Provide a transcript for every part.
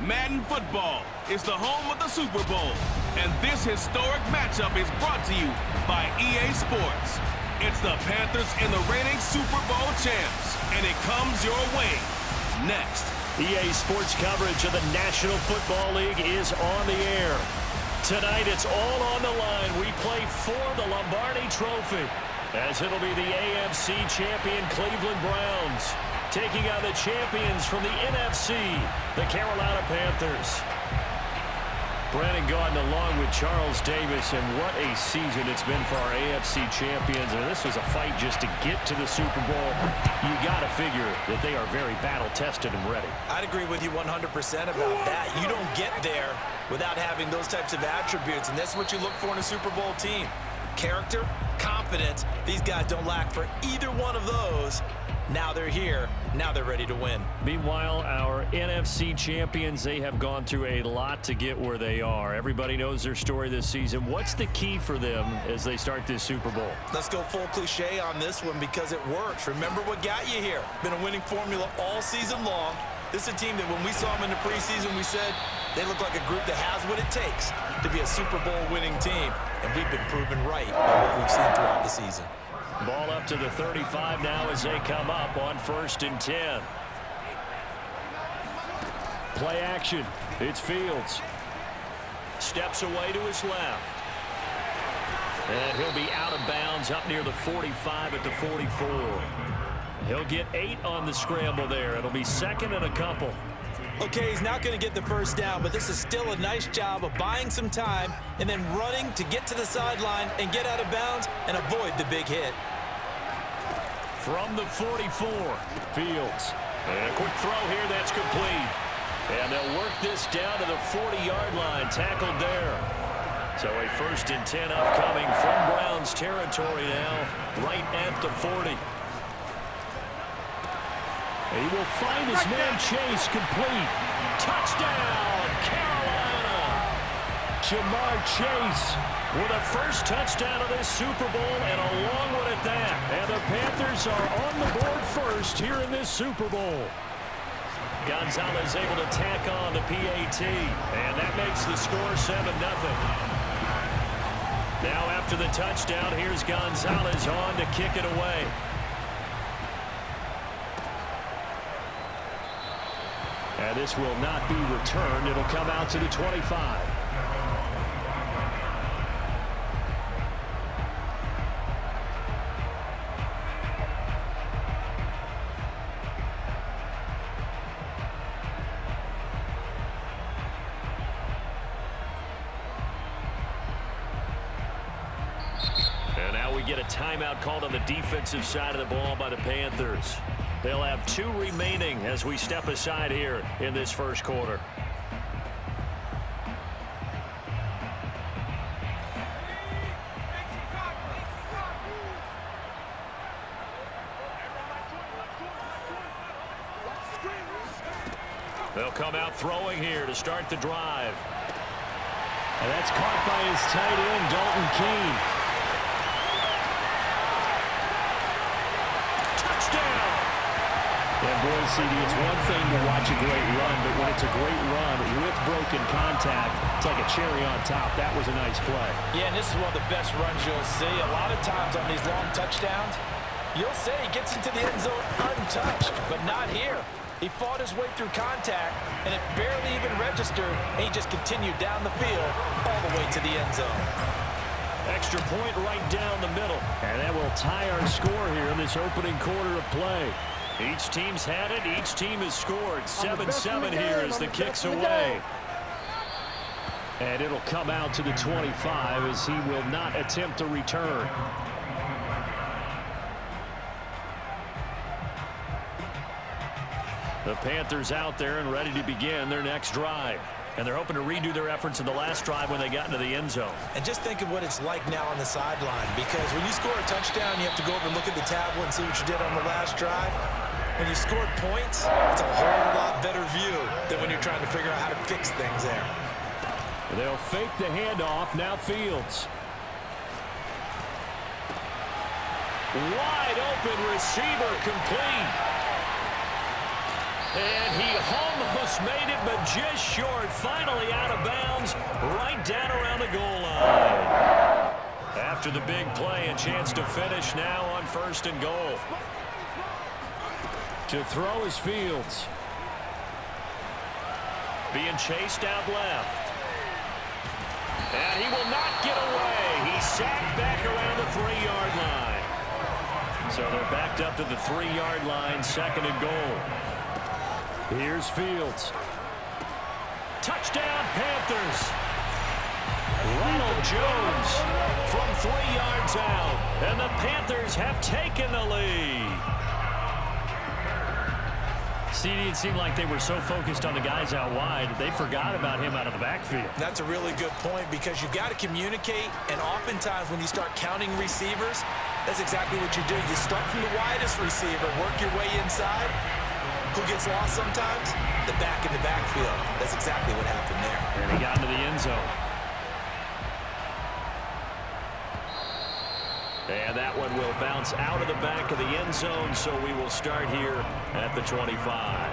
Madden football is the home of the Super Bowl, and this historic matchup is brought to you by EA Sports. It's the Panthers and the reigning Super Bowl champs, and it comes your way next. EA Sports coverage of the National Football League is on the air. Tonight, it's all on the line. We play for the Lombardi Trophy, as it'll be the AFC champion Cleveland Browns taking on the champions from the NFC, the Carolina Panthers. Brandon Gaudin along with Charles Davis, and what a season it's been for our AFC champions. And this was a fight just to get to the Super Bowl. You got to figure that they are very battle-tested and ready. I'd agree with you 100% about that. You don't get there without having those types of attributes, and that's what you look for in a Super Bowl team. Character, confidence. These guys don't lack for either one of those. Now they're here. Now they're ready to win. Meanwhile, our NFC champions, they have gone through a lot to get where they are. Everybody knows their story this season. What's the key for them as they start this Super Bowl? Let's go full cliche on this one because it works. Remember what got you here. Been a winning formula all season long. This is a team that when we saw them in the preseason, we said they look like a group that has what it takes to be a Super Bowl winning team. And we've been proven right by what we've seen throughout the season. Ball up to the 35 now as they come up on 1st and 10. Play action. It's Fields. Steps away to his left. And he'll be out of bounds up near the 45 at the 44. He'll get 8 on the scramble there. It'll be 2nd and a couple. Okay, he's not going to get the first down, but this is still a nice job of buying some time and then running to get to the sideline and get out of bounds and avoid the big hit. From the 44, Fields. And a quick throw here that's complete. And they'll work this down to the 40-yard line, tackled there. So a 1st and 10 upcoming from Browns territory now, right at the 40. He will find his man Chase complete. Touchdown, Carolina! Jamar Chase with a first touchdown of this Super Bowl, and a long one at that. And the Panthers are on the board first here in this Super Bowl. Gonzalez able to tack on the PAT, and that makes the score 7-0. Now after the touchdown, here's Gonzalez on to kick it away. And this will not be returned. It'll come out to the 25. And now we get a timeout called on the defensive side of the ball by the Panthers. They'll have 2 remaining as we step aside here in this first quarter. They'll come out throwing here to start the drive. And that's caught by his tight end, Dalton Keene. And boy, CD, it's one thing to watch a great run, but when it's a great run with broken contact, it's like a cherry on top. That was a nice play. Yeah, and this is one of the best runs you'll see. A lot of times on these long touchdowns, you'll say he gets into the end zone untouched, but not here. He fought his way through contact, and it barely even registered, and he just continued down the field all the way to the end zone. Extra point right down the middle. And that will tie our score here in this opening quarter of play. Each team's had it. Each team has scored. 7-7 here as the kick's away. And it'll come out to the 25 as he will not attempt a return. The Panthers out there and ready to begin their next drive. And they're hoping to redo their efforts in the last drive when they got into the end zone. And just think of what it's like now on the sideline, because when you score a touchdown, you have to go over and look at the tablet and see what you did on the last drive. When you scored points, it's a whole lot better view than when you're trying to figure out how to fix things there. They'll fake the handoff. Now Fields. Wide open receiver complete. And he hung the almost made it, but just short. Finally out of bounds, right down around the goal line. After the big play, a chance to finish now on 1st and goal. To throw is Fields. Being chased out left. And he will not get away. He's sacked back around the 3-yard line. So they're backed up to the 3-yard line, 2nd and goal. Here's Fields. Touchdown, Panthers. Ronald Jones from 3 yards out. And the Panthers have taken the lead. CD, it seemed like they were so focused on the guys out wide, they forgot about him out of the backfield. That's a really good point because you've got to communicate, and oftentimes when you start counting receivers, that's exactly what you do. You start from the widest receiver, work your way inside. Who gets lost sometimes? The back in the backfield. That's exactly what happened there. And he got into the end zone. And that one will bounce out of the back of the end zone, so we will start here at the 25.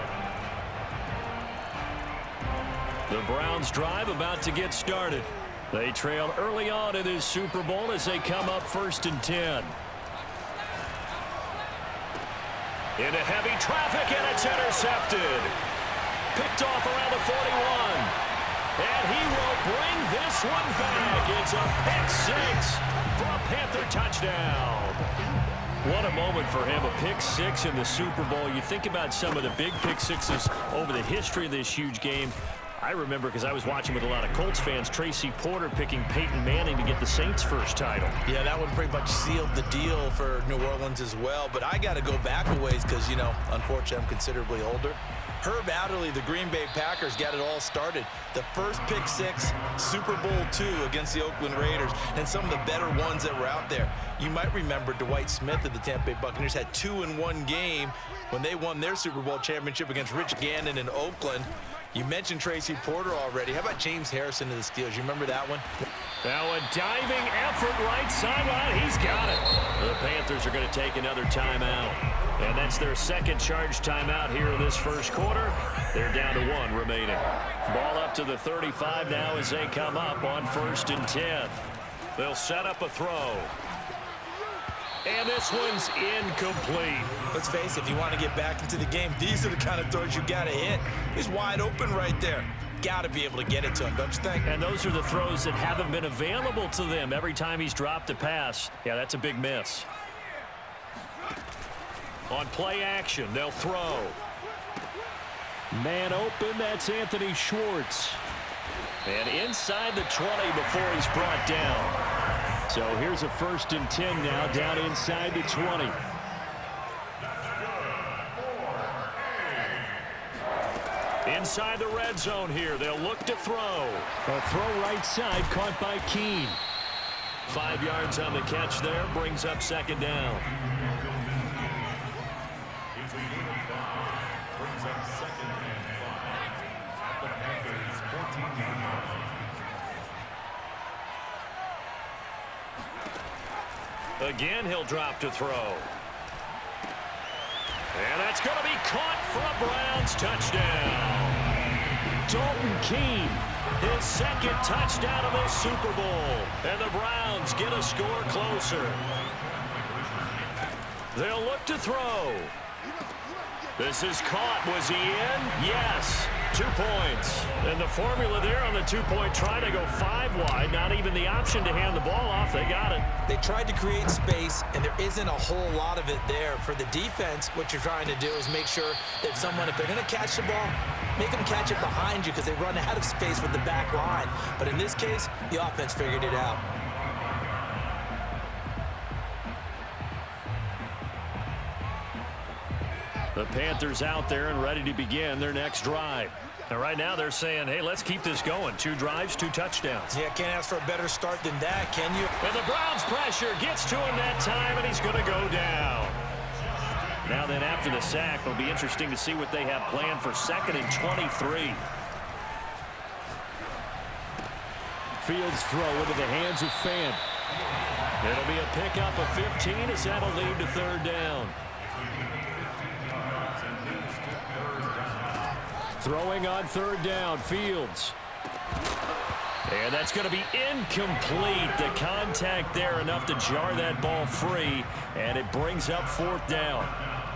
The Browns drive about to get started. They trail early on in this Super Bowl as they come up 1st and 10. Into heavy traffic, and it's intercepted. Picked off around the 41. And he will bring this one back. It's a pick 6 for a Panther touchdown. What a moment for him, a pick 6 in the Super Bowl. You think about some of the big pick 6s over the history of this huge game. I remember, because I was watching with a lot of Colts fans, Tracy Porter picking Peyton Manning to get the Saints' first title. Yeah, that one pretty much sealed the deal for New Orleans as well. But I got to go back a ways because, you know, unfortunately I'm considerably older. Herb Adderley, the Green Bay Packers, got it all started. The first pick 6, Super Bowl II against the Oakland Raiders, and some of the better ones that were out there. You might remember Dwight Smith of the Tampa Bay Buccaneers had 2 in one game when they won their Super Bowl championship against Rich Gannon in Oakland. You mentioned Tracy Porter already. How about James Harrison of the Steelers? You remember that one? Now a diving effort right sideline. He's got it. The Panthers are going to take another timeout. And that's their second charge timeout here in this first quarter. They're down to 1 remaining. Ball up to the 35 now as they come up on 1st and 10. They'll set up a throw. And this one's incomplete. Let's face it, if you want to get back into the game, these are the kind of throws you got to hit. He's wide open right there. Got to be able to get it to him, don't you think? And those are the throws that haven't been available to them every time he's dropped a pass. Yeah, that's a big miss. On play action, they'll throw. Man open, that's Anthony Schwartz. And inside the 20 before he's brought down. So here's a 1st and 10 now, down inside the 20. Inside the red zone here, they'll look to throw. A throw right side, caught by Keene. 5 yards on the catch there, brings up 2nd down. Again, he'll drop to throw. And that's going to be caught for a Browns touchdown. Dalton Keene, his 2nd touchdown of this Super Bowl. And the Browns get a score closer. They'll look to throw. This is caught. Was he in? Yes. 2 points. And the formula there on the 2-point try to go 5 wide. Not even the option to hand the ball off. They got it. They tried to create space, and there isn't a whole lot of it there. For the defense, what you're trying to do is make sure that someone, if they're going to catch the ball, make them catch it behind you because they run out of space with the back line. But in this case, the offense figured it out. The Panthers out there and ready to begin their next drive. And right now they're saying, hey, let's keep this going. 2 drives, 2 touchdowns. Yeah, can't ask for a better start than that, can you? And the Browns pressure gets to him that time, and he's going to go down. Now then, after the sack, it'll be interesting to see what they have planned for 2nd and 23. Fields throw into the hands of Fant. It'll be a pickup of 15 as that'll lead to 3rd down. Throwing on third down, Fields. And that's going to be incomplete. The contact there enough to jar that ball free, and it brings up fourth down.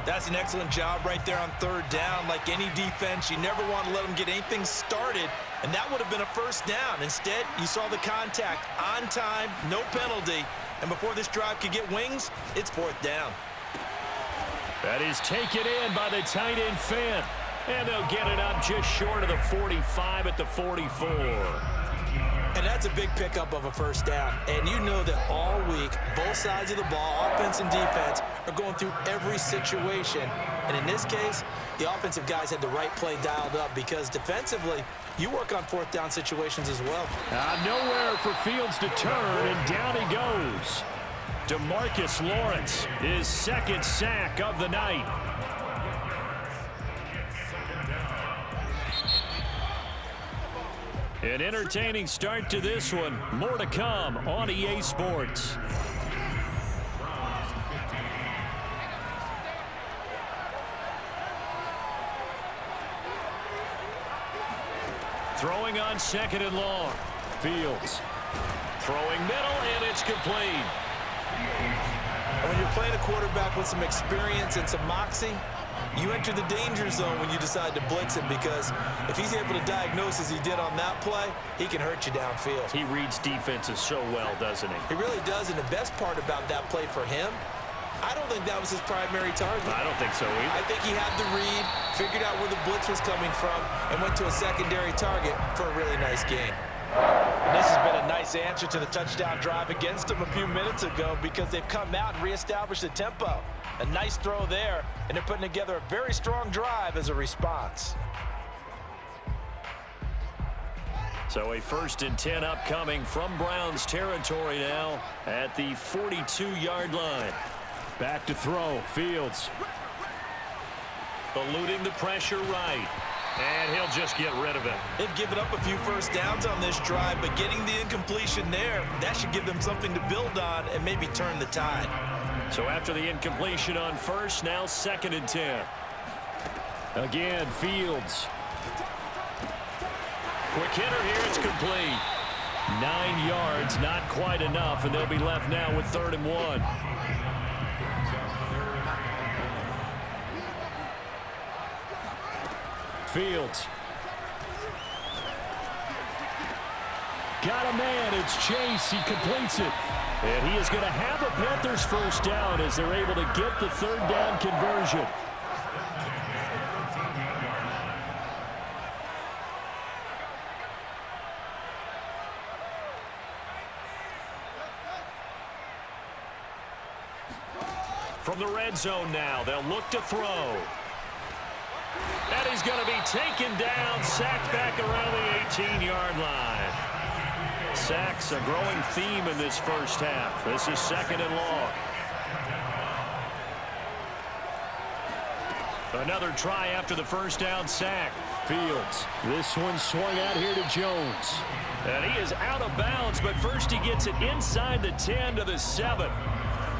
That's an excellent job right there on third down. Like any defense, you never want to let them get anything started, and that would have been a first down. Instead, you saw the contact on time, no penalty, and before this drive could get wings, it's fourth down. That is taken in by the tight end Fant, and they'll get it up just short of the 45 at the 44. And that's a big pickup of a first down. And you know that all week, both sides of the ball, offense and defense, are going through every situation. And in this case, the offensive guys had the right play dialed up because defensively, you work on fourth down situations as well. Nowhere for Fields to turn, and down he goes. DeMarcus Lawrence, his second sack of the night. An entertaining start to this one. More to come on EA Sports. Throwing on second and long. Fields. Throwing middle, and it's complete. And when you're playing a quarterback with some experience and some moxie, you enter the danger zone when you decide to blitz him, because if he's able to diagnose as he did on that play, he can hurt you downfield. He reads defenses so well, doesn't he? He really does, and the best part about that play for him, I don't think that was his primary target. I don't think so either. I think he had the read, figured out where the blitz was coming from, and went to a secondary target for a really nice gain. And this has been a nice answer to the touchdown drive against them a few minutes ago, because they've come out and reestablished the tempo. A nice throw there, and they're putting together a very strong drive as a response. So a 1st and 10 upcoming from Browns territory now at the 42-yard line. Back to throw, Fields. Eluding the pressure right. And he'll just get rid of it. They've given up a few first downs on this drive, but getting the incompletion there, that should give them something to build on and maybe turn the tide. So after the incompletion on first, now 2nd and 10. Again, Fields. Quick hitter here, it's complete. 9 yards, not quite enough, and they'll be left now with 3rd and 1. Fields. Got a man, it's Chase, he completes it. And he is going to have a Panthers first down as they're able to get the 3rd down conversion. From the red zone now, they'll look to throw. And he's going to be taken down, sacked back around the 18-yard line. Sacks a growing theme in this first half. This is 2nd and long. Another try after the first down sack. Fields. This one swung out here to Jones. And he is out of bounds, but first he gets it inside the 10 to the 7.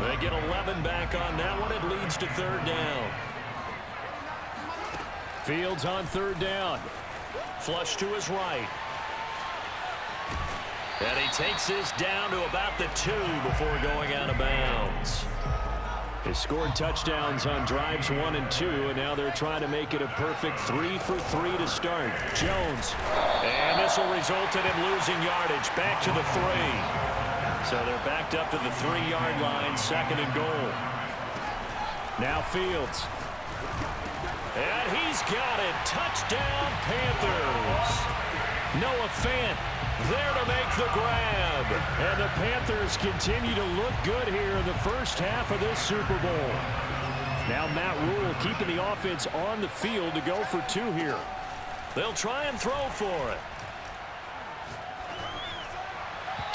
They get 11 back on that one. It leads to 3rd down. Fields on 3rd down. Flush to his right. And he takes this down to about the 2 before going out of bounds. They scored touchdowns on drives 1 and 2, and now they're trying to make it a perfect 3 for 3 to start. Jones. And this will result in him losing yardage. Back to the 3. So they're backed up to the 3-yard line, 2nd and goal. Now Fields. And he's got it. Touchdown, Panthers. Noah Fant there to make the grab. And the Panthers continue to look good here in the first half of this Super Bowl. Now Matt Rule keeping the offense on the field to go for 2 here. They'll try and throw for it.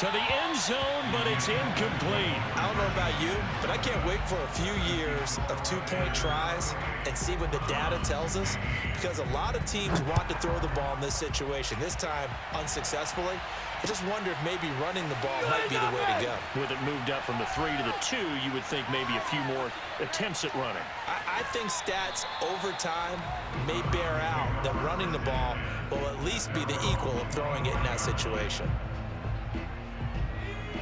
to the end zone, but it's incomplete. I don't know about you, but I can't wait for a few years of two-point tries and see what the data tells us, because a lot of teams want to throw the ball in this situation. This time, unsuccessfully. I just wonder if maybe running the ball might be the way to go. With it moved up from the 3 to the 2, you would think maybe a few more attempts at running. I think stats over time may bear out that running the ball will at least be the equal of throwing it in that situation.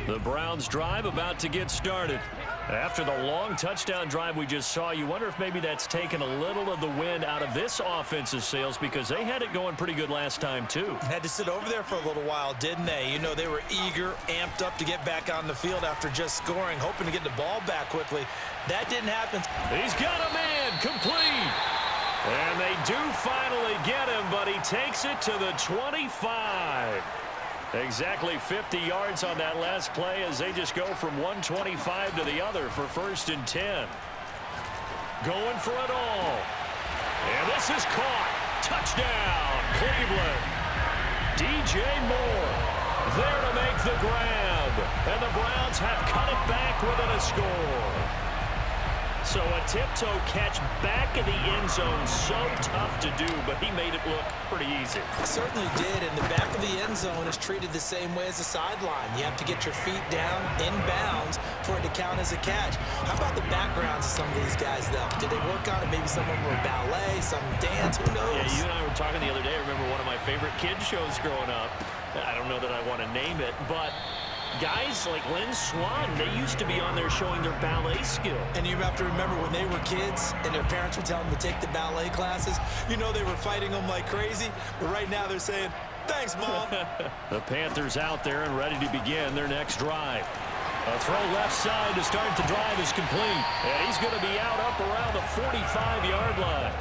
The Browns drive about to get started. After the long touchdown drive we just saw, you wonder if maybe that's taken a little of the wind out of this offense's sails, because they had it going pretty good last time too. Had to sit over there for a little while, didn't they? You know, they were eager, amped up to get back on the field after just scoring, hoping to get the ball back quickly. That didn't happen. He's got a man, complete. And they do finally get him, but he takes it to the 25. Exactly 50 yards on that last play as they just go from 125 to the other for 1st and 10. Going for it all. And this is caught. Touchdown, Cleveland. DJ Moore there to make the grab. And the Browns have cut it back within a score. So a tiptoe catch back in the end zone, so tough to do, but he made it look pretty easy. Certainly did, and the back of the end zone is treated the same way as the sideline. You have to get your feet down, in bounds, for it to count as a catch. How about the backgrounds of some of these guys, though? Did they work on it? Maybe some of them were ballet, some dance, who knows? Yeah, you and I were talking the other day. I remember one of my favorite kids shows growing up. I don't know that I want to name it, but guys like Lynn Swan, they used to be on there showing their ballet skill. And you have to remember when they were kids and their parents would tell them to take the ballet classes, you know they were fighting them like crazy. But right now they're saying, thanks, Mom. The Panthers out there and ready to begin their next drive. A throw left side to start the drive is complete. And he's going to be out up around the 45-yard line.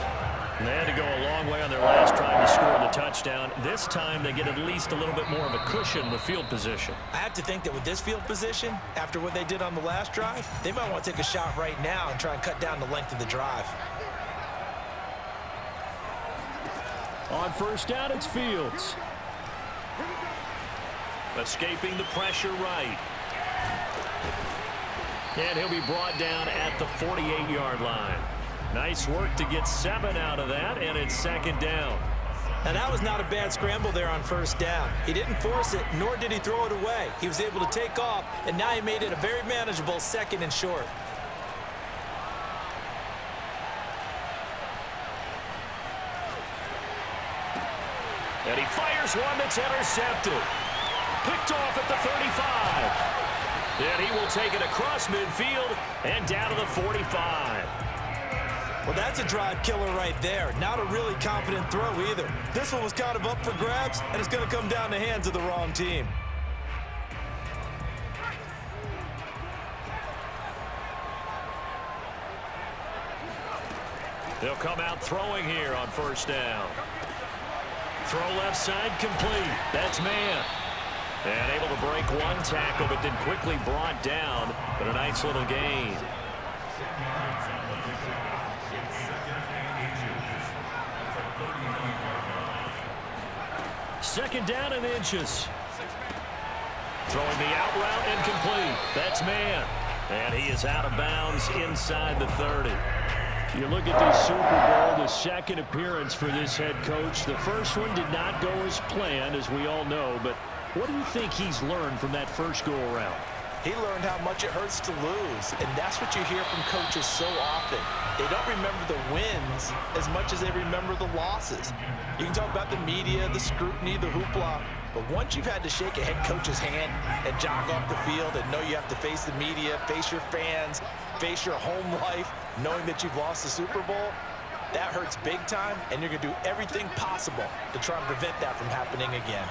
And they had to go a long way on their last drive to score the touchdown. This time they get at least a little bit more of a cushion with field position. I have to think that with this field position, after what they did on the last drive, they might want to take a shot right now and try and cut down the length of the drive. On 1st down, it's Fields. Escaping the pressure right. And he'll be brought down at the 48-yard line. Nice work to get 7 out of that, and it's 2nd down. Now, that was not a bad scramble there on 1st down. He didn't force it, nor did he throw it away. He was able to take off, and now he made it a very manageable 2nd and short. And he fires one that's intercepted. Picked off at the 35. And he will take it across midfield and down to the 45. Well, that's a drive killer right there. Not a really confident throw either. This one was kind of up for grabs, and it's going to come down the hands of the wrong team. They'll come out throwing here on 1st down. Throw left side complete. That's man. And able to break one tackle, but then quickly brought down. But a nice little gain. Second down and inches. Throwing the out route incomplete. That's man. And he is out of bounds inside the 30. You look at this Super Bowl, the 2nd appearance for this head coach. The first one did not go as planned, as we all know. But what do you think he's learned from that first go-around? He learned how much it hurts to lose, and that's what you hear from coaches so often. They don't remember the wins as much as they remember the losses. You can talk about the media, the scrutiny, the hoopla, but once you've had to shake a head coach's hand and jog off the field and know you have to face the media, face your fans, face your home life, knowing that you've lost the Super Bowl, that hurts big time, and you're going to do everything possible to try and prevent that from happening again.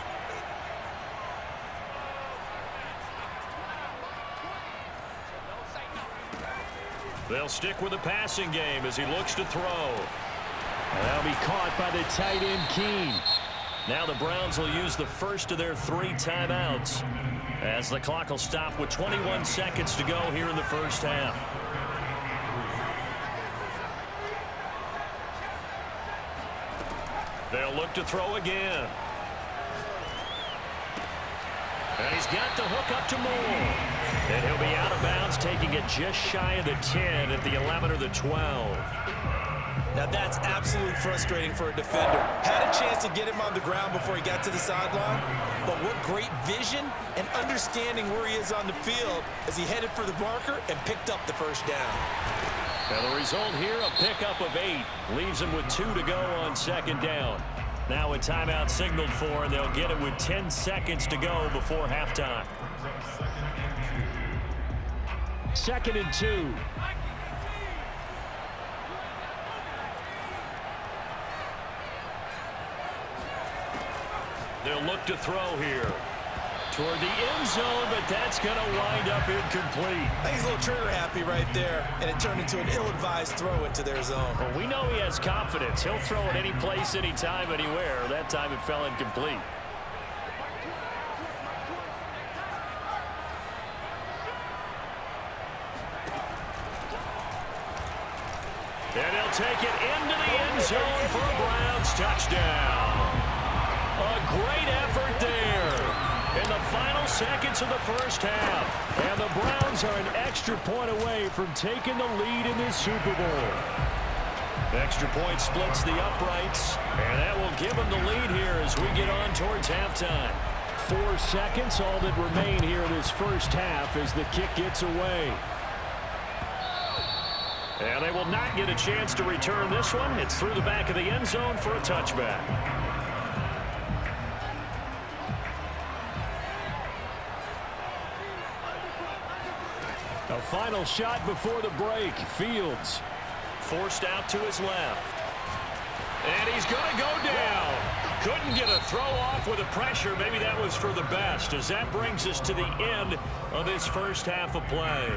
They'll stick with the passing game as he looks to throw. That'll be caught by the tight end, Keene. Now the Browns will use the first of their 3 timeouts as the clock will stop with 21 seconds to go here in the first half. They'll look to throw again. And he's got the hook up to Moore. And he'll be out of bounds, taking it just shy of the 10 at the 11 or the 12. Now that's absolutely frustrating for a defender. Had a chance to get him on the ground before he got to the sideline, but what great vision and understanding where he is on the field as he headed for the marker and picked up the first down. Now the result here, a pickup of 8. Leaves him with 2 to go on second down. Now a timeout signaled for, and they'll get it with 10 seconds to go before halftime. 2nd and 2. They'll look to throw here. Toward the end zone, but that's going to wind up incomplete. I think he's a little trigger happy right there, and it turned into an ill-advised throw into their zone. Well, we know he has confidence. He'll throw it any place, anytime, anywhere. That time it fell incomplete. And he'll take it into the end zone for a Browns touchdown. A great effort there in the final seconds of the first half. And the Browns are an extra point away from taking the lead in this Super Bowl. Extra point splits the uprights, and that will give them the lead here as we get on towards halftime. 4 seconds, all that remain here in this first half as the kick gets away. And they will not get a chance to return this one. It's through the back of the end zone for a touchback. A final shot before the break. Fields forced out to his left. And he's going to go down. Couldn't get a throw off with the pressure. Maybe that was for the best, as that brings us to the end of this first half of play.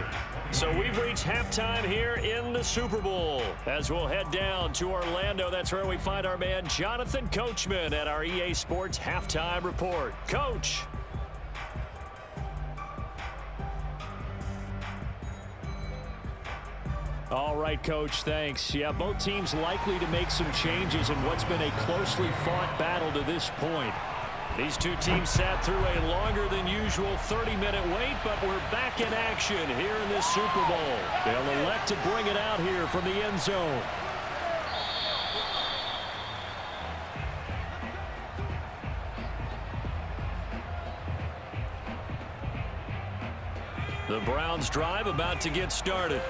So we've reached halftime here in the Super Bowl. As we'll head down to Orlando, that's where we find our man Jonathan Coachman at our EA Sports Halftime Report. Coach. All right, Coach, thanks. Yeah, both teams likely to make some changes in what's been a closely fought battle to this point. These two teams sat through a longer than usual 30-minute wait, but we're back in action here in this Super Bowl. They'll elect to bring it out here from the end zone. The Browns drive about to get started.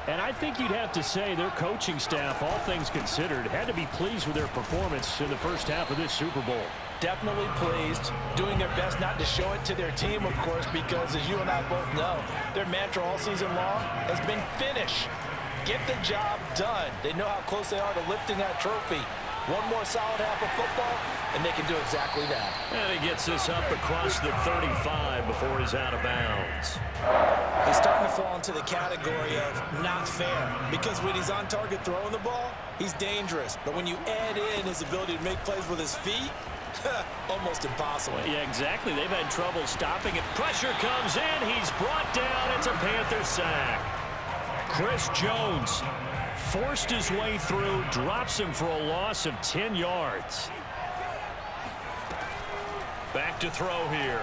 And I think you'd have to say their coaching staff, all things considered, had to be pleased with their performance in the first half of this Super Bowl. Definitely pleased, doing their best not to show it to their team, of course, because as you and I both know, their mantra all season long has been finish. Get the job done. They know how close they are to lifting that trophy. One more solid half of football, and they can do exactly that. And he gets this up across the 35 before he's out of bounds. He's starting to fall into the category of not fair, because when he's on target throwing the ball, he's dangerous. But when you add in his ability to make plays with his feet, almost impossible. Well, yeah, exactly. They've had trouble stopping it. Pressure comes in. He's brought down. It's a Panther sack. Chris Jones forced his way through, drops him for a loss of 10 yards. Back to throw here.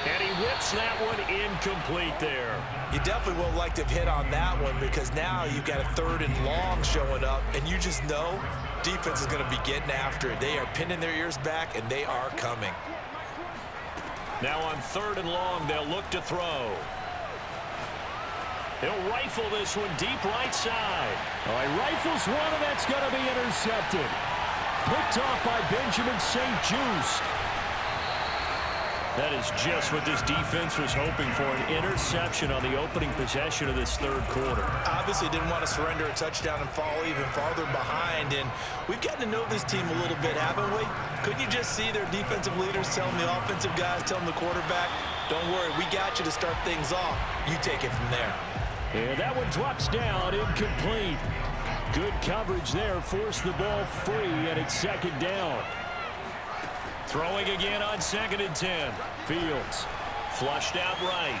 And he whips that one incomplete there. You definitely would have liked to have hit on that one, because now you've got a 3rd and long showing up, and you just know defense is going to be getting after it. They are pinning their ears back, and they are coming. Now on 3rd and long, they'll look to throw. He'll rifle this one deep right side. All right, rifles one, and that's going to be intercepted. Picked off by Benjamin St-Juste. That is just what this defense was hoping for, an interception on the opening possession of this 3rd quarter. Obviously didn't want to surrender a touchdown and fall even farther behind, and we've gotten to know this team a little bit, haven't we? Couldn't you just see their defensive leaders telling the offensive guys, telling the quarterback, don't worry, we got you to start things off. You take it from there. And that one drops down, incomplete. Good coverage there, forced the ball free, and it's 2nd down. Throwing again on 2nd and 10. Fields flushed out right.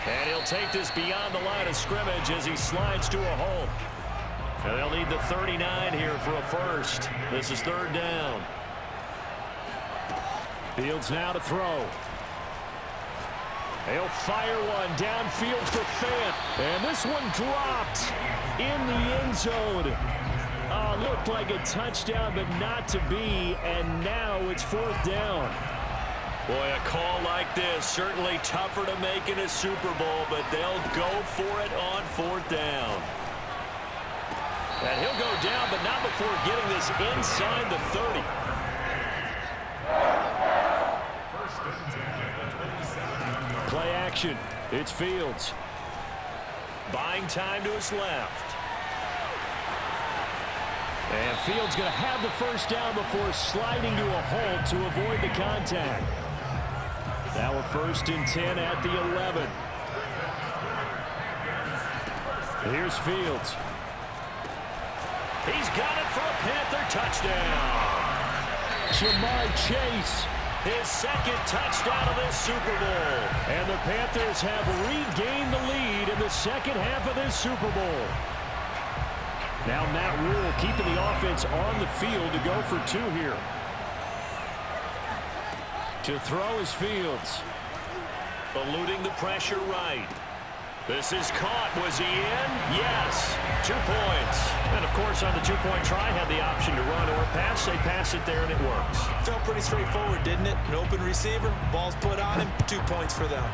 And he'll take this beyond the line of scrimmage as he slides to a hole. And they'll need the 39 here for a first. This is 3rd down. Fields now to throw. He'll fire one downfield for Fant. And this one dropped in the end zone. Oh, looked like a touchdown, but not to be. And now it's 4th down. Boy, a call like this, certainly tougher to make in a Super Bowl, but they'll go for it on 4th down. And he'll go down, but not before getting this inside the 30. Play action. It's Fields. Buying time to his left. And Fields going to have the first down before sliding to a halt to avoid the contact. Now we're 1st and 10 at the 11. Here's Fields. He's got it for a Panther touchdown. Jamar Chase. His 2nd touchdown of this Super Bowl. And the Panthers have regained the lead in the 2nd half of this Super Bowl. Now Matt Rule keeping the offense on the field to go for 2 here. To throw is Fields. Eluding the pressure right. This is caught. Was he in? Yes. 2 points. And, of course, on the 2-point try, had the option to run or pass. They pass it there, and it works. Felt pretty straightforward, didn't it? An open receiver, ball's put on him, 2 points for them.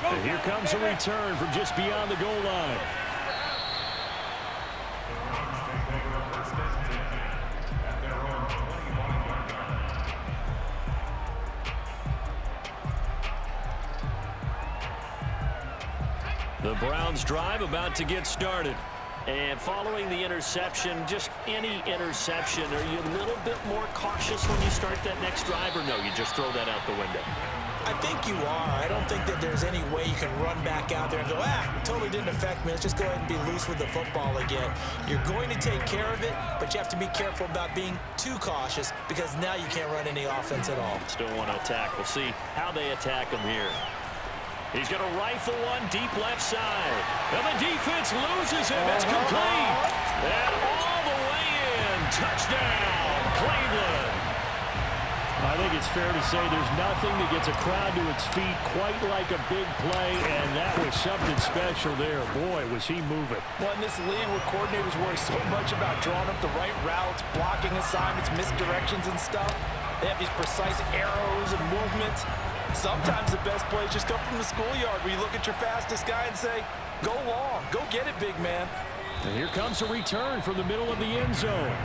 And here comes a return from just beyond the goal line. The Browns drive about to get started. And following the interception, just any interception, are you a little bit more cautious when you start that next drive, or no, you just throw that out the window? I think you are. I don't think that there's any way you can run back out there and go, totally didn't affect me. Let's just go ahead and be loose with the football again. You're going to take care of it, but you have to be careful about being too cautious because now you can't run any offense at all. Still want to attack. We'll see how they attack him here. He's going to rifle one deep left side. And the defense loses him. It's complete. And all the way in. Touchdown, Cleveland. I think it's fair to say there's nothing that gets a crowd to its feet quite like a big play, and that was something special there. Boy, was he moving. Well, in this league where coordinators worry so much about drawing up the right routes, blocking assignments, misdirections and stuff, they have these precise arrows and movements. Sometimes the best plays just come from the schoolyard where you look at your fastest guy and say, go long, go get it, big man. And here comes a return from the middle of the end zone.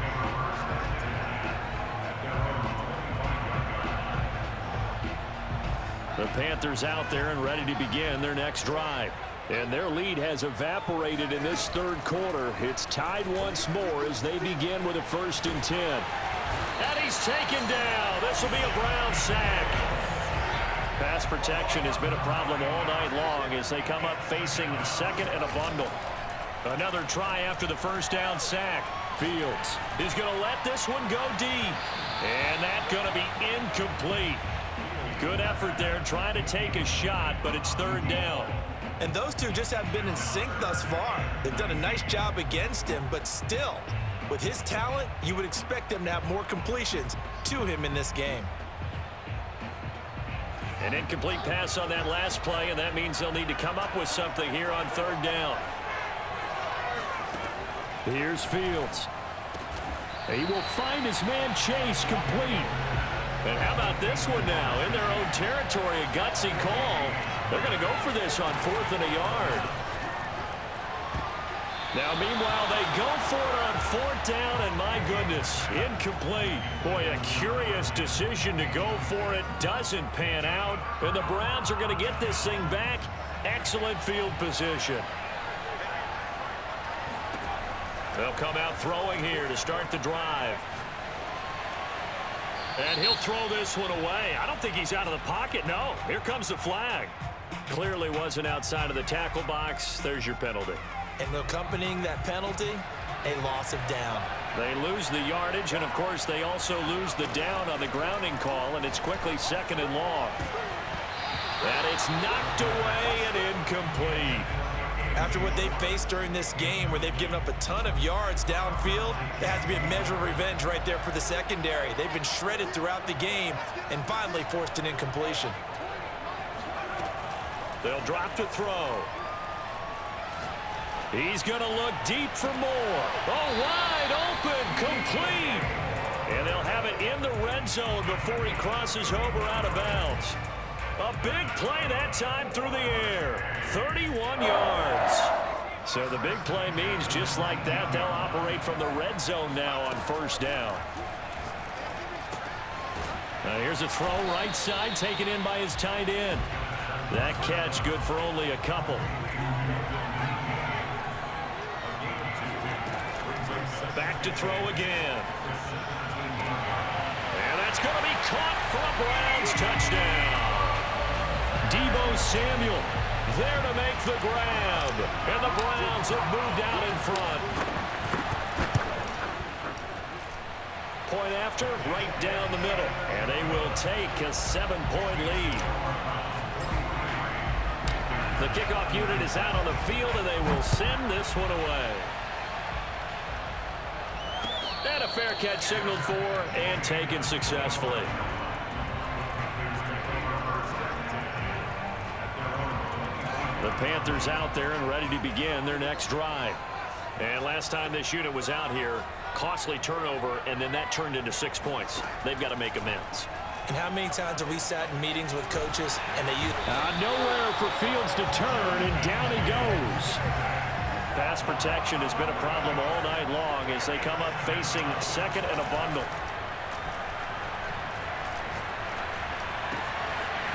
The Panthers out there and ready to begin their next drive. And their lead has evaporated in this 3rd quarter. It's tied once more as they begin with a 1st and 10. And he's taken down. This will be a Brown sack. Pass protection has been a problem all night long as they come up facing 2nd and a bundle. Another try after the 1st down sack. Fields is going to let this one go deep. And that's going to be incomplete. Good effort there trying to take a shot, but it's 3rd down. And those two just haven't been in sync thus far. They've done a nice job against him, but still, with his talent, you would expect them to have more completions to him in this game. An incomplete pass on that last play, and that means they'll need to come up with something here on 3rd down. Here's Fields. He will find his man Chase complete. And how about this one now? In their own territory, a gutsy call. They're going to go for this on 4th and a yard. Now, meanwhile, they go for it on 4th down, and my goodness, incomplete. Boy, a curious decision to go for it. Doesn't pan out, and the Browns are going to get this thing back. Excellent field position. They'll come out throwing here to start the drive. And he'll throw this one away. I don't think he's out of the pocket. No, here comes the flag. Clearly wasn't outside of the tackle box. There's your penalty. And accompanying that penalty, a loss of down. They lose the yardage, and, of course, they also lose the down on the grounding call, and it's quickly 2nd and long. And it's knocked away and incomplete. After what they faced during this game where they've given up a ton of yards downfield, there has to be a measure of revenge right there for the secondary. They've been shredded throughout the game and finally forced an incompletion. They'll drop to throw. He's going to look deep for more. Oh, wide open, complete. And they'll have it in the red zone before he crosses over out of bounds. A big play that time through the air. 31 yards. So the big play means just like that, they'll operate from the red zone now on first down. Now here's a throw right side, taken in by his tight end. That catch good for only a couple. Back to throw again. And that's going to be caught for a Browns touchdown. Deebo Samuel there to make the grab. And the Browns have moved out in front. Point after, right down the middle. And they will take a 7-point lead. The kickoff unit is out on the field, and they will send this one away. And a fair catch signaled for and taken successfully. The Panthers out there and ready to begin their next drive. And last time this unit was out here, costly turnover, and then that turned into 6 points. They've got to make amends. And how many times have we sat in meetings with coaches and they use nowhere for Fields to turn, and down he goes. Pass protection has been a problem all night long as they come up facing second and a bundle.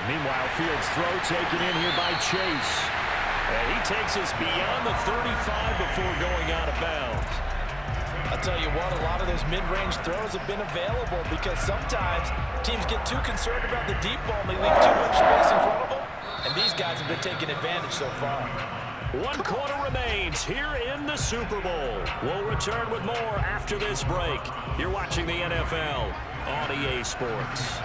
Meanwhile, Fields' throw taken in here by Chase. And he takes us beyond the 35 before going out of bounds. I'll tell you what, a lot of those mid-range throws have been available because sometimes teams get too concerned about the deep ball and they leave too much space in front of them. And these guys have been taking advantage so far. 1 quarter remains here in the Super Bowl. We'll return with more after this break. You're watching the NFL on EA Sports.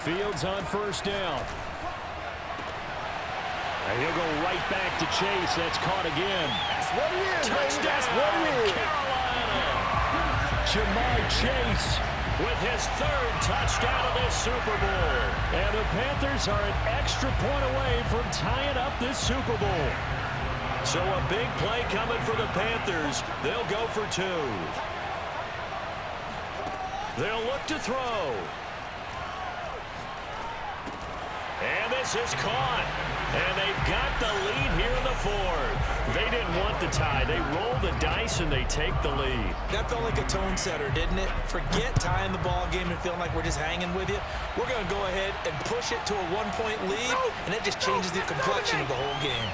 Fields on first down. And he'll go right back to Chase. That's caught again. That's what he is, Touchdown, that's what he is. Carolina. Jamar Chase With his 3rd touchdown of this Super Bowl. And the Panthers are an extra point away from tying up this Super Bowl. So a big play coming for the Panthers. They'll go for 2. They'll look to throw. And this is caught. And they've got the lead here in the 4th. They didn't want the tie. They roll the dice and they take the lead. That felt like a tone setter, didn't it? Forget tying the ball game and feeling like we're just hanging with you. We're going to go ahead and push it to a 1-point lead, and it just changes the complexion of the whole game.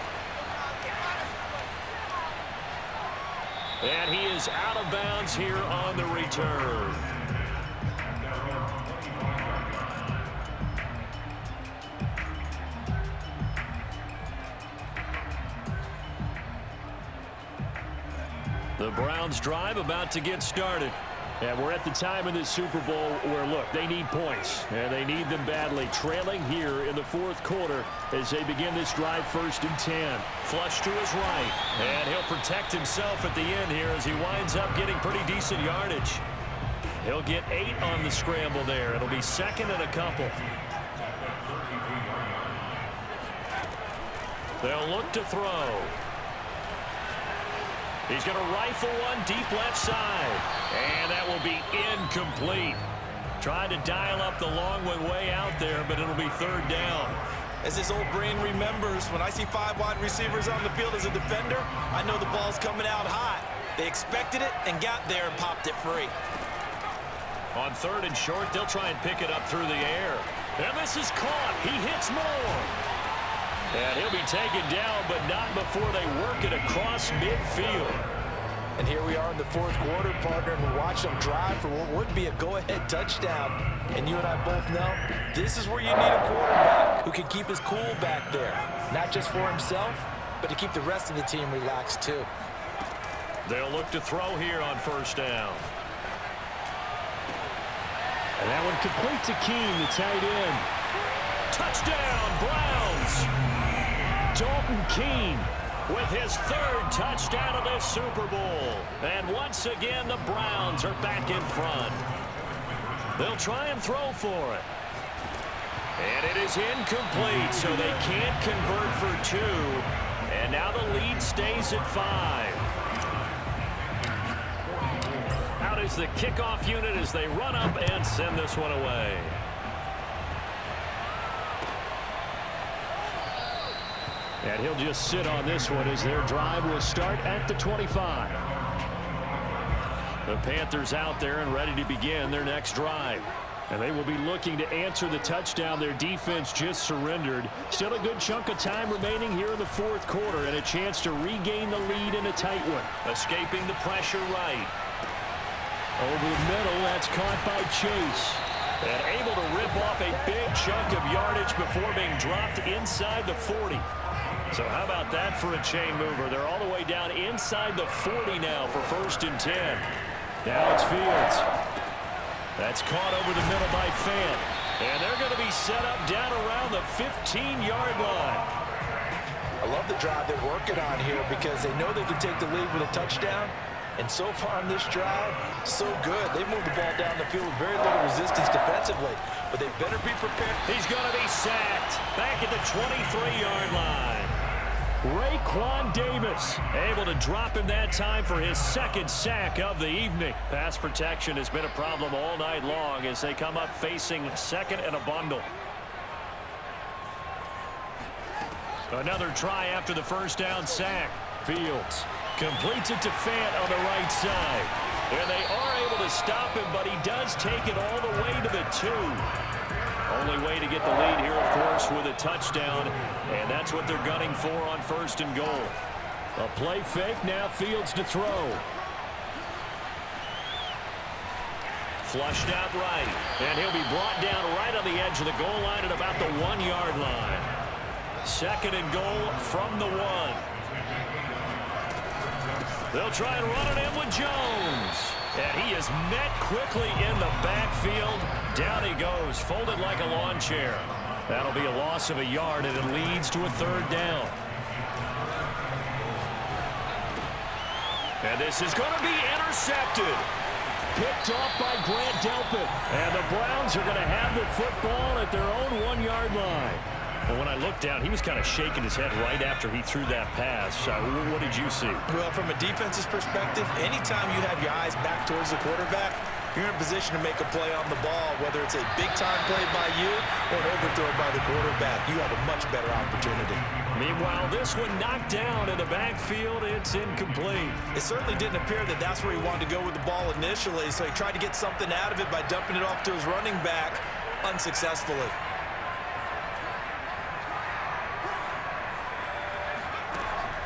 And he is out of bounds here on the return. The Browns drive about to get started. And we're at the time in this Super Bowl where, look, they need points. And they need them badly. Trailing here in the 4th quarter as they begin this drive 1st and 10. Flush to his right. And he'll protect himself at the end here as he winds up getting pretty decent yardage. He'll get 8 on the scramble there. It'll be 2nd and a couple. They'll look to throw. He's going to rifle one deep left side. And that will be incomplete. Tried to dial up the long way out there, but it'll be 3rd down. As this old brain remembers, when I see 5 wide receivers on the field as a defender, I know the ball's coming out hot. They expected it and got there and popped it free. On 3rd and short, they'll try and pick it up through the air. And this is caught. He hits more. And he'll be taken down, but not before they work it across midfield. And here we are in the 4th quarter, partner, and we watch them drive for what would be a go-ahead touchdown. And you and I both know this is where you need a quarterback who can keep his cool back there. Not just for himself, but to keep the rest of the team relaxed too. They'll look to throw here on 1st down. And that one complete to Keene, the tight end. Touchdown, Browns! Dalton Keene with his third touchdown of this Super Bowl. And once again, the Browns are back in front. They'll try and throw for it. And it is incomplete, so they can't convert for 2. And now the lead stays at 5. Out is the kickoff unit as they run up and send this one away. And he'll just sit on this one as their drive will start at the 25. The Panthers out there and ready to begin their next drive. And they will be looking to answer the touchdown their defense just surrendered. Still a good chunk of time remaining here in the fourth quarter and a chance to regain the lead in a tight one. Escaping the pressure right. Over the middle, that's caught by Chase. And able to rip off a big chunk of yardage before being dropped inside the 40. So how about that for a chain mover? They're all the way down inside the 40 now for 1st and 10. Now it's Fields. That's caught over the middle by Fant. And they're going to be set up down around the 15-yard line. I love the drive they're working on here because they know they can take the lead with a touchdown. And so far on this drive, so good. They moved the ball down the field with very little resistance defensively. But they better be prepared. He's going to be sacked back at the 23-yard line. Raekwon Davis able to drop him that time for his 2nd sack of the evening. Pass protection has been a problem all night long as they come up facing 2nd and a bundle. Another try after the 1st down sack. Fields completes it to Fant on the right side. And they are able to stop him, but he does take it all the way to the 2. Only way to get the lead here, of course, with a touchdown. And that's what they're gunning for on 1st and goal. A play fake, now Fields to throw. Flushed out right. And he'll be brought down right on the edge of the goal line at about the 1-yard line. 2nd and goal from the 1. They'll try and run it in with Jones. And he is met quickly in the backfield. Down he goes, folded like a lawn chair. That'll be a loss of a yard, and it leads to a 3rd down. And this is going to be intercepted. Picked off by Grant Delpit. And the Browns are going to have the football at their own 1-yard line. Well, when I looked down, he was kind of shaking his head right after he threw that pass. What did you see? Well, from a defense's perspective, anytime you have your eyes back towards the quarterback, you're in a position to make a play on the ball, whether it's a big-time play by you or an overthrow by the quarterback. You have a much better opportunity. Meanwhile, this one knocked down in the backfield. It's incomplete. It certainly didn't appear that that's where he wanted to go with the ball initially, so he tried to get something out of it by dumping it off to his running back unsuccessfully.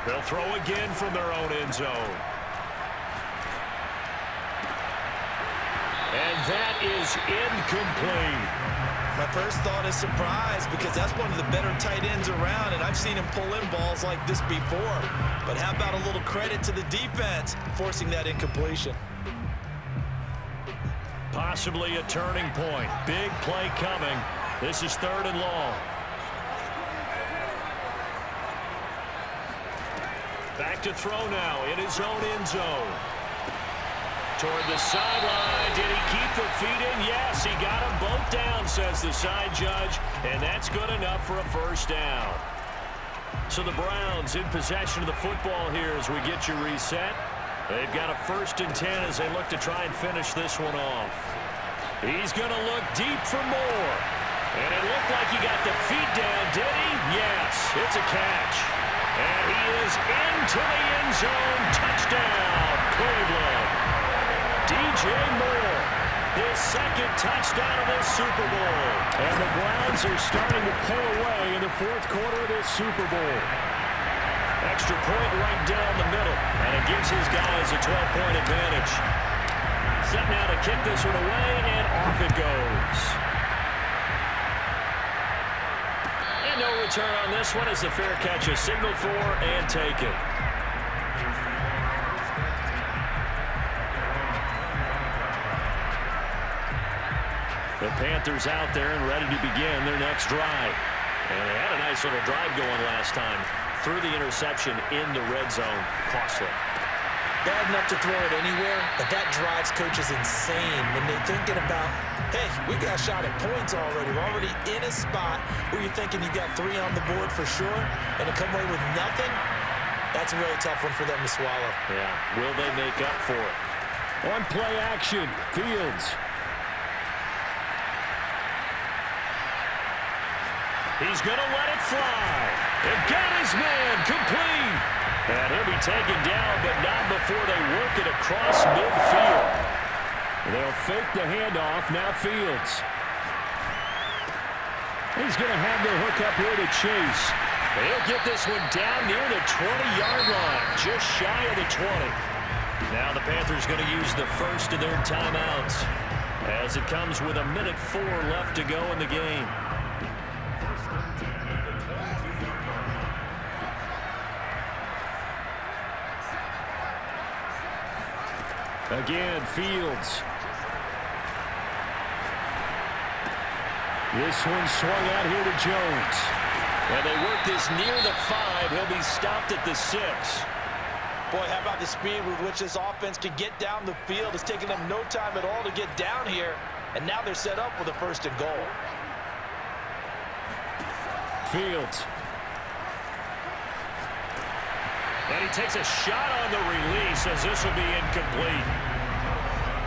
They'll throw again from their own end zone. And that is incomplete. My first thought is surprise because that's one of the better tight ends around, and I've seen him pull in balls like this before. But how about a little credit to the defense forcing that incompletion? Possibly a turning point. Big play coming. This is 3rd and long. Back to throw now in his own end zone. Toward the sideline. Did he keep the feet in? Yes, he got them both down, says the side judge. And that's good enough for a 1st down. So the Browns in possession of the football here as we get you reset. They've got a 1st and 10 as they look to try and finish this one off. He's going to look deep for more. And it looked like he got the feet down, did he? Yes, it's a catch. And he is into the end zone. Touchdown, Cleveland. DJ Moore, his 2nd touchdown of this Super Bowl. And the Browns are starting to pull away in the 4th quarter of this Super Bowl. Extra point right down the middle. And it gives his guys a 12-point advantage. Set now to kick this one away, and off it goes. And no return on this one as the fair catch is signaled for and taken. The Panthers out there and ready to begin their next drive. And they had a nice little drive going last time. threw the interception in the red zone. Costly. Bad enough to throw it anywhere, but that drives coaches insane when they're thinking about, hey, we got a shot at points already. We're already in a spot where you're thinking you got 3 on the board for sure, and to come away with nothing, that's a really tough one for them to swallow. Yeah, will they make up for it? On play action, Fields. He's going to let it fly. And got his man complete. And he'll be taken down, but not before they work it across midfield. They'll fake the handoff. Now Fields. He's going to have the hook up here to Chase. They'll get this one down near the 20-yard line, just shy of the 20. Now the Panthers going to use the first of their timeouts as it comes with 1:04 left to go in the game. Again, Fields. This one swung out here to Jones. And they work this near the 5. He'll be stopped at the 6. Boy, how about the speed with which this offense can get down the field? It's taken them no time at all to get down here, and now they're set up with a 1st and goal. Fields. And he takes a shot on the release as this will be incomplete.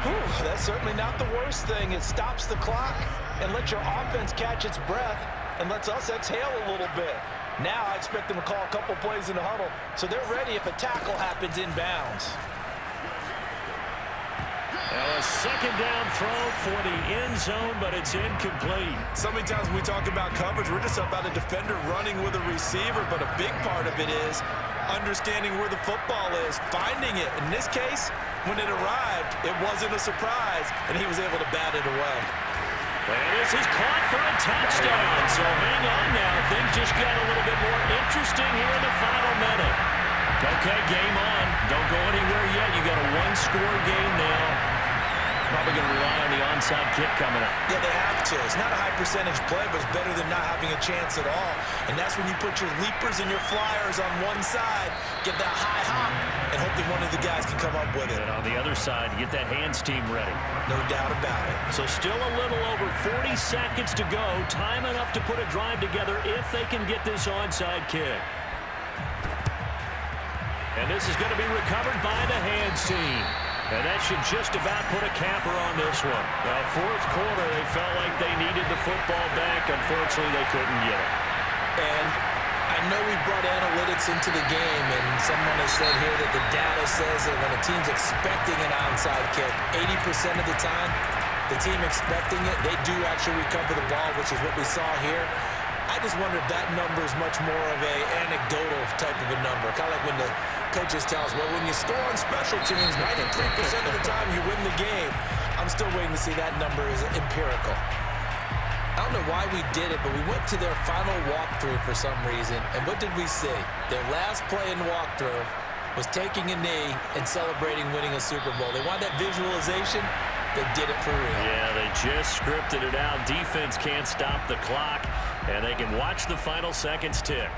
Whew, that's certainly not the worst thing. It stops the clock and lets your offense catch its breath and lets us exhale a little bit. Now I expect them to call a couple plays in the huddle, so they're ready if a tackle happens inbounds. Now a 2nd down throw for the end zone, but it's incomplete. So many times when we talk about coverage, we're just about a defender running with a receiver, but a big part of it is understanding where the football is, finding it. In this case, when it arrived, it wasn't a surprise, and he was able to bat it away. And this is caught for a touchdown. So hang on now. Things just got a little bit more interesting here in the final minute. Okay, game on. Don't go anywhere yet. You got a 1-score game now. Probably going to rely on the onside kick coming up. Yeah, they have to. It's not a high percentage play, but it's better than not having a chance at all. And that's when you put your leapers and your flyers on one side, get that high hop, and hope that one of the guys can come up with it. And on the other side, get that hands team ready. No doubt about it. So still a little over 40 seconds to go. Time enough to put a drive together if they can get this onside kick. And this is going to be recovered by the hands team. And that should just about put a capper on this one. Now, 4th quarter, they felt like they needed the football back. Unfortunately, they couldn't get it. And I know we brought analytics into the game, and someone has said here that the data says that when a team's expecting an onside kick, 80% of the time, the team expecting it, they do actually recover the ball, which is what we saw here. I just wonder if that number is much more of a anecdotal type of a number. Kind of like when the coaches tell us, well, when you score on special teams, 93% of the time you win the game. I'm still waiting to see that number is empirical. I don't know why we did it, but we went to their final walkthrough for some reason, and what did we see? Their last play in walkthrough was taking a knee and celebrating winning a Super Bowl. They want that visualization. They did it for real. Yeah, they just scripted it out. Defense can't stop the clock, and they can watch the final seconds tick.